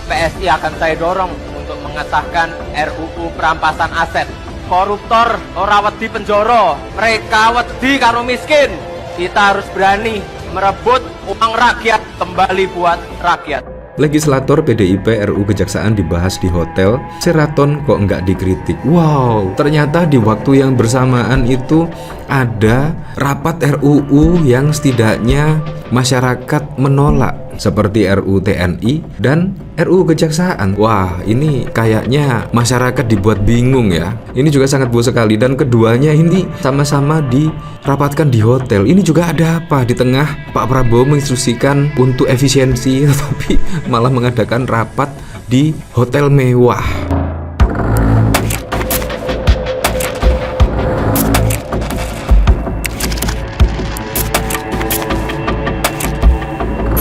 PSI akan saya dorong untuk mengesahkan RUU perampasan aset. Koruptor ora wedi penjara, mereka wedi karo miskin. Kita harus berani merebut uang rakyat kembali buat rakyat. Legislator PDIP RUU Kejaksaan dibahas di hotel Sheraton kok nggak dikritik. Wow, ternyata di waktu yang bersamaan itu ada rapat RUU yang setidaknya masyarakat menolak, seperti RUU TNI dan RUU Kejaksaan. Wah, ini kayaknya masyarakat dibuat bingung ya. Ini juga sangat buruk sekali, dan keduanya ini sama-sama dirapatkan di hotel. Ini juga ada apa di tengah Pak Prabowo menginstruksikan untuk efisiensi, tetapi malah mengadakan rapat di hotel mewah.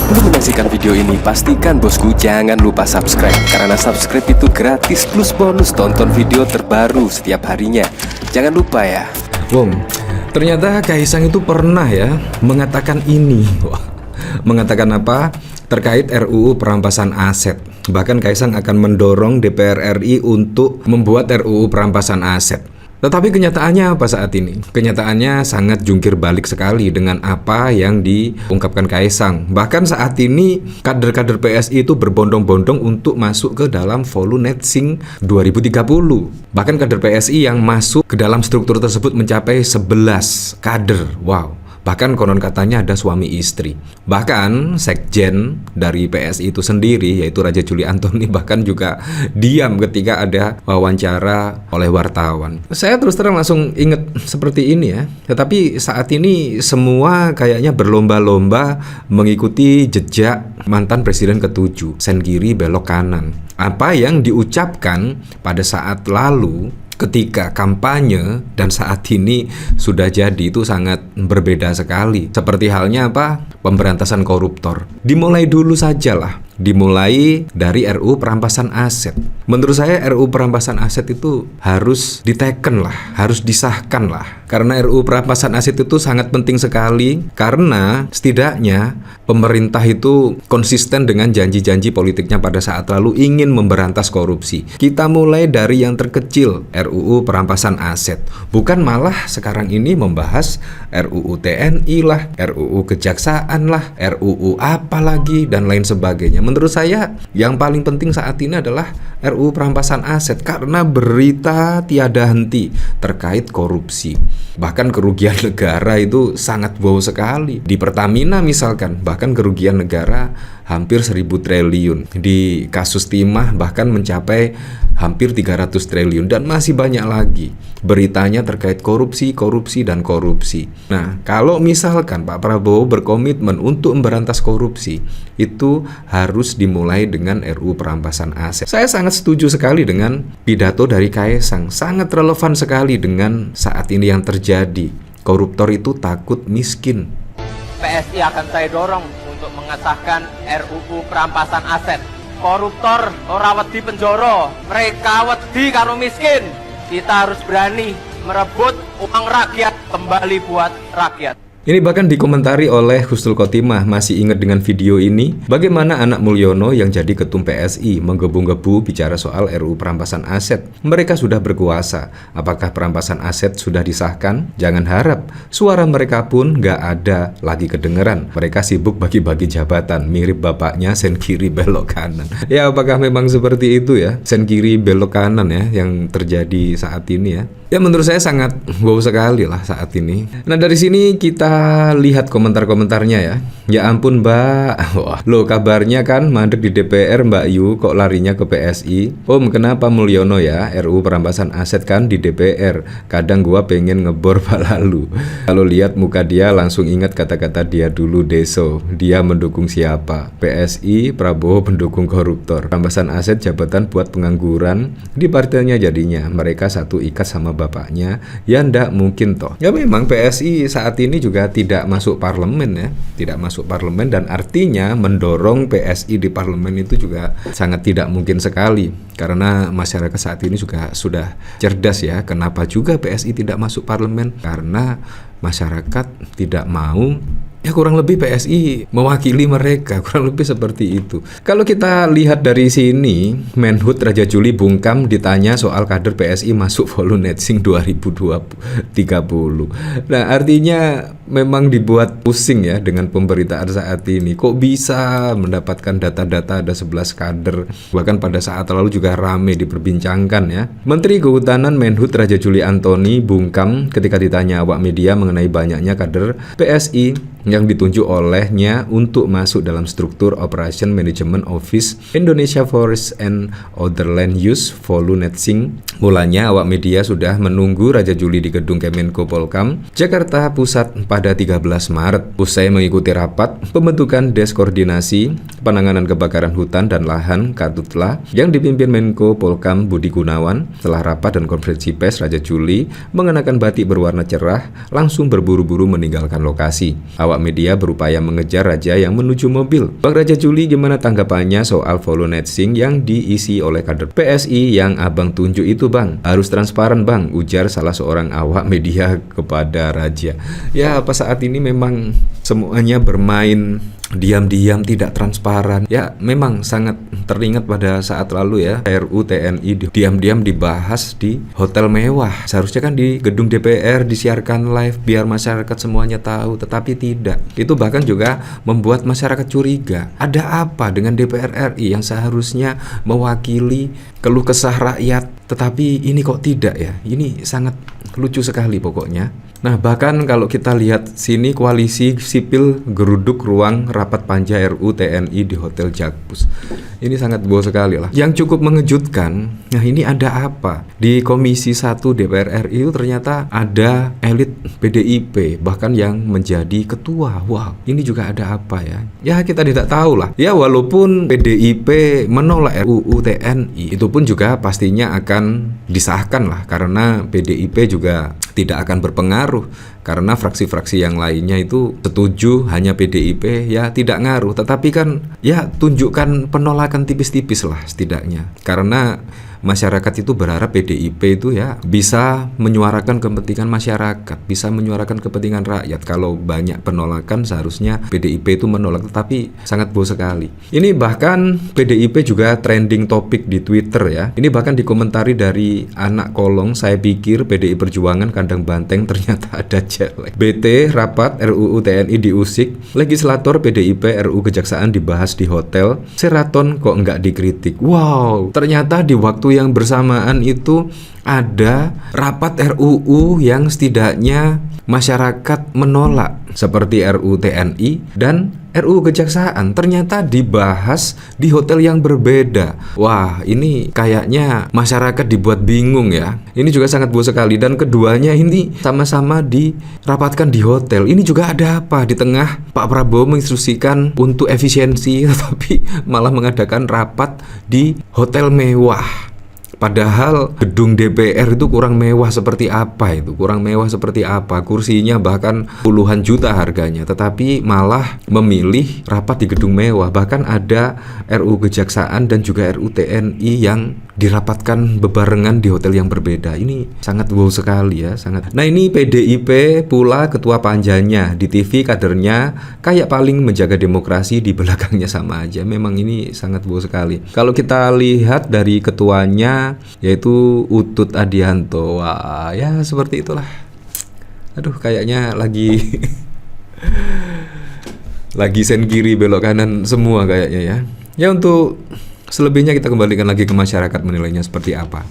Sebelum menyaksikan video ini, pastikan bosku jangan lupa subscribe, karena subscribe itu gratis plus bonus tonton video terbaru setiap harinya. Jangan lupa ya. Wong, ternyata Kaisang itu pernah ya mengatakan ini. Wah, mengatakan apa? Terkait RUU perampasan aset. Bahkan Kaisang akan mendorong DPR RI untuk membuat RUU perampasan aset. Tetapi kenyataannya apa saat ini? Kenyataannya sangat jungkir balik sekali dengan apa yang diungkapkan Kaisang. Bahkan saat ini kader-kader PSI itu berbondong-bondong untuk masuk ke dalam Volunetzing 2030. Bahkan kader PSI yang masuk ke dalam struktur tersebut mencapai 11 kader. Wow. Bahkan konon katanya ada suami istri. Bahkan sekjen dari PSI itu sendiri, yaitu Raja Juli Antoni, bahkan juga diam ketika ada wawancara oleh wartawan. Saya terus terang langsung ingat seperti ini ya. Tetapi saat ini semua kayaknya berlomba-lomba mengikuti jejak mantan presiden ke-7, sen kiri belok kanan. Apa yang diucapkan pada saat lalu ketika kampanye dan saat ini sudah jadi itu sangat berbeda sekali. Seperti halnya apa? Pemberantasan koruptor. Dimulai dulu sajalah. Dimulai dari RUU perampasan aset. Menurut saya RUU perampasan aset itu harus diteken lah, harus disahkan lah. Karena RUU perampasan aset itu sangat penting sekali, karena setidaknya pemerintah itu konsisten dengan janji-janji politiknya pada saat lalu ingin memberantas korupsi. Kita mulai dari yang terkecil, RUU perampasan aset. Bukan malah sekarang ini membahas RUU TNI lah, RUU Kejaksaan lah, RUU apa lagi dan lain sebagainya. Menurut saya yang paling penting saat ini adalah RUU perampasan aset, karena berita tiada henti terkait korupsi. Bahkan kerugian negara itu sangat wow sekali. Di Pertamina misalkan, bahkan kerugian negara hampir 1.000 triliun. Di kasus timah bahkan mencapai hampir 300 triliun, dan masih banyak lagi beritanya terkait korupsi, dan korupsi. Nah, kalau misalkan Pak Prabowo berkomitmen untuk memberantas korupsi, itu harus dimulai dengan RUU perampasan aset. Saya sangat setuju sekali dengan pidato dari Kaisang, sangat relevan sekali dengan saat ini yang terjadi. Koruptor itu takut miskin. PSI akan saya dorong untuk mengesahkan RUU perampasan aset. Koruptor ora wedi penjara, mereka wedi karo miskin. Kita harus berani merebut uang rakyat kembali buat rakyat. Ini bahkan dikomentari oleh Husnul Khotimah, masih ingat dengan video ini? Bagaimana anak Mulyono yang jadi ketum PSI menggebu-gebu bicara soal RUU perampasan aset? Mereka sudah berkuasa. Apakah perampasan aset sudah disahkan? Jangan harap. Suara mereka pun nggak ada lagi kedengeran. Mereka sibuk bagi-bagi jabatan, mirip bapaknya sen kiri belok kanan. Ya, apakah memang seperti itu ya? Sen kiri belok kanan ya yang terjadi saat ini ya. Ya, menurut saya sangat wow sekali lah saat ini. Nah, dari sini kita lihat komentar-komentarnya ya. Ya ampun Mbak, wah, loh kabarnya kan mandek di DPR Mbak Yu, kok larinya ke PSI? Om, kenapa Mulyono ya? RUU perampasan aset kan di DPR. Kadang gua pengen ngebor Pak Lalu. Kalau lihat muka dia langsung ingat kata-kata dia dulu Deso. Dia mendukung siapa? PSI, Prabowo pendukung koruptor. Perampasan aset jabatan buat pengangguran di partainya jadinya. Mereka satu ikat sama bapaknya. Ya ndak mungkin toh. Ya memang PSI saat ini juga tidak masuk parlemen ya, tidak masuk parlemen, dan artinya mendorong PSI di parlemen itu juga sangat tidak mungkin sekali, karena masyarakat saat ini juga sudah cerdas ya. Kenapa juga PSI tidak masuk parlemen? Karena masyarakat tidak mau Ya kurang lebih PSI mewakili mereka, kurang lebih seperti itu. Kalau kita lihat dari sini, Menhut Raja Juli bungkam ditanya soal kader PSI masuk Volunetzing 2030. Nah, artinya memang dibuat pusing ya dengan pemberitaan saat ini. Kok bisa mendapatkan data-data ada 11 kader? Bahkan pada saat lalu juga rame diperbincangkan ya. Menteri Kehutanan Menhut Raja Juli Antoni bungkam ketika ditanya awak media mengenai banyaknya kader PSI yang ditunjuk olehnya untuk masuk dalam struktur Operation Management Office Indonesia Forest and Other Land Use Volunetzing. Mulanya awak media sudah menunggu Raja Juli di gedung Kemenko Polkam, Jakarta Pusat pada 13 Maret. Usai mengikuti rapat pembentukan Des Koordinasi Penanganan Kebakaran Hutan dan Lahan Karhutla yang dipimpin Menko Polkam Budi Gunawan. Setelah rapat dan konferensi pers, Raja Juli mengenakan batik berwarna cerah langsung berburu-buru meninggalkan lokasi. Awak media berupaya mengejar Raja yang menuju mobil. Bang Raja Juli, gimana tanggapannya soal Volunetzing yang diisi oleh kader PSI yang abang tunjuk itu bang? Harus transparan bang, ujar salah seorang awak media kepada Raja. Ya, apa saat ini memang semuanya bermain diam-diam, tidak transparan. Ya, memang sangat teringat pada saat lalu ya, RUU TNI diam-diam dibahas di hotel mewah. Seharusnya kan di gedung DPR disiarkan live biar masyarakat semuanya tahu, tetapi tidak. Itu bahkan juga membuat masyarakat curiga. Ada apa dengan DPR RI yang seharusnya mewakili keluh kesah rakyat, tetapi ini kok tidak ya? Ini sangat lucu sekali pokoknya. Nah, bahkan kalau kita lihat sini, koalisi sipil geruduk ruang rapat panja RUU TNI di Hotel Jakpus. Ini sangat bohong sekali lah. Yang cukup mengejutkan, nah ini ada apa? Di Komisi 1 DPR RI itu ternyata ada elit PDIP, bahkan yang menjadi ketua. Wow, ini juga ada apa ya? Ya, kita tidak tahu lah. Ya, walaupun PDIP menolak RUU TNI, itu pun juga pastinya akan disahkan lah, karena PDIP juga tidak akan berpengaruh karena fraksi-fraksi yang lainnya itu setuju, hanya PDIP ya tidak ngaruh. Tetapi kan ya tunjukkan penolakan tipis-tipis lah setidaknya, karena masyarakat itu berharap PDIP itu ya bisa menyuarakan kepentingan masyarakat, bisa menyuarakan kepentingan rakyat. Kalau banyak penolakan seharusnya PDIP itu menolak, tetapi sangat bohong sekali. Ini bahkan PDIP juga trending topik di Twitter ya. Ini bahkan dikomentari dari anak kolong, saya pikir PDI Perjuangan kandang banteng ternyata ada jelek. BT rapat RUU TNI diusik, legislator PDIP RUU Kejaksaan dibahas di hotel, Sheraton kok nggak dikritik. Wow, ternyata di waktu yang bersamaan itu ada rapat RUU yang setidaknya masyarakat menolak, seperti RUU TNI dan RUU Kejaksaan, ternyata dibahas di hotel yang berbeda. Wah, ini kayaknya masyarakat dibuat bingung ya. Ini juga sangat bohong sekali. Dan keduanya ini sama-sama dirapatkan di hotel. Ini juga ada apa? Di tengah Pak Prabowo menginstruksikan untuk efisiensi, tetapi malah mengadakan rapat di hotel mewah. Padahal gedung DPR itu kurang mewah seperti apa itu? Kurang mewah seperti apa? Kursinya bahkan puluhan juta harganya, tetapi malah memilih rapat di gedung mewah. Bahkan ada RUU Kejaksaan dan juga RUU TNI yang dirapatkan bebarengan di hotel yang berbeda. Ini sangat wow sekali ya, sangat. Nah, ini PDIP pula ketua panjanya, di TV kadernya kayak paling menjaga demokrasi, di belakangnya sama aja. Memang ini sangat wow sekali. Kalau kita lihat dari ketuanya yaitu Utut Adianto. Wah, ya seperti itulah. Aduh, kayaknya lagi lagi sen kiri belok kanan semua kayaknya ya. Ya, untuk selebihnya kita kembalikan lagi ke masyarakat menilainya seperti apa.